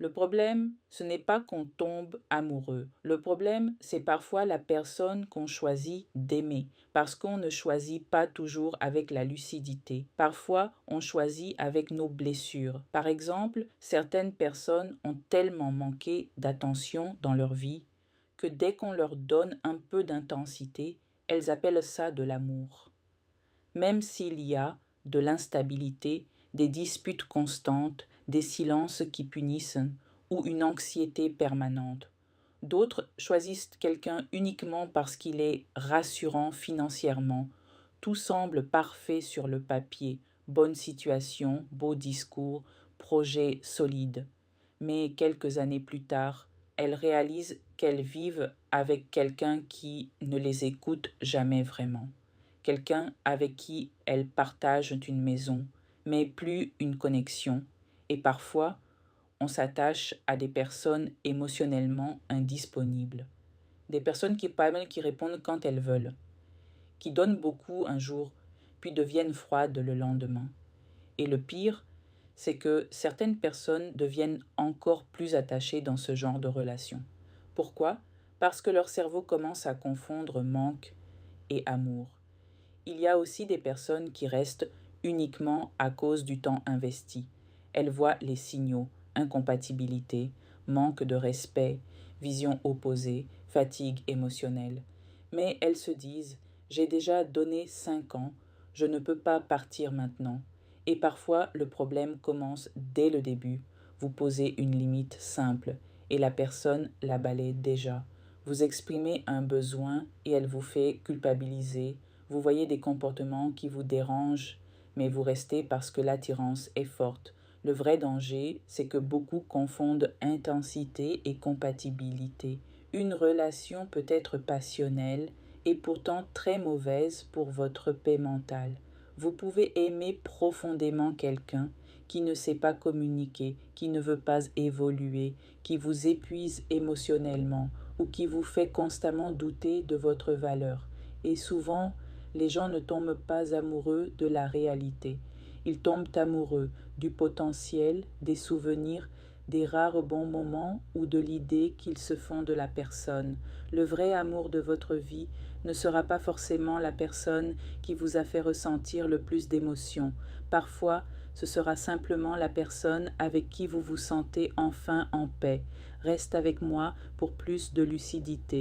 Le problème, ce n'est pas qu'on tombe amoureux. Le problème, c'est parfois la personne qu'on choisit d'aimer, parce qu'on ne choisit pas toujours avec la lucidité. Parfois, on choisit avec nos blessures. Par exemple, certaines personnes ont tellement manqué d'attention dans leur vie que dès qu'on leur donne un peu d'intensité, elles appellent ça de l'amour. Même s'il y a de l'instabilité, des disputes constantes, des silences qui punissent ou une anxiété permanente. D'autres choisissent quelqu'un uniquement parce qu'il est rassurant financièrement. Tout semble parfait sur le papier, bonne situation, beau discours, projet solide. Mais quelques années plus tard, elles réalisent qu'elles vivent avec quelqu'un qui ne les écoute jamais vraiment. Quelqu'un avec qui elles partagent une maison, mais plus une connexion. Et parfois, on s'attache à des personnes émotionnellement indisponibles. Des personnes qui parlent, qui répondent quand elles veulent, qui donnent beaucoup un jour, puis deviennent froides le lendemain. Et le pire, c'est que certaines personnes deviennent encore plus attachées dans ce genre de relation. Pourquoi? Parce que leur cerveau commence à confondre manque et amour. Il y a aussi des personnes qui restent uniquement à cause du temps investi. Elles voient les signaux, incompatibilité, manque de respect, vision opposée, fatigue émotionnelle. Mais elles se disent, j'ai déjà donné 5 ans, je ne peux pas partir maintenant. Et parfois, le problème commence dès le début. Vous posez une limite simple et la personne la balaie déjà. Vous exprimez un besoin et elle vous fait culpabiliser. Vous voyez des comportements qui vous dérangent, mais vous restez parce que l'attirance est forte. Le vrai danger, c'est que beaucoup confondent intensité et compatibilité. Une relation peut être passionnelle et pourtant très mauvaise pour votre paix mentale. Vous pouvez aimer profondément quelqu'un qui ne sait pas communiquer, qui ne veut pas évoluer, qui vous épuise émotionnellement ou qui vous fait constamment douter de votre valeur. Et souvent, les gens ne tombent pas amoureux de la réalité. Ils tombent amoureux du potentiel, des souvenirs, des rares bons moments ou de l'idée qu'ils se font de la personne. Le vrai amour de votre vie ne sera pas forcément la personne qui vous a fait ressentir le plus d'émotions. Parfois, ce sera simplement la personne avec qui vous vous sentez enfin en paix. Reste avec moi pour plus de lucidité.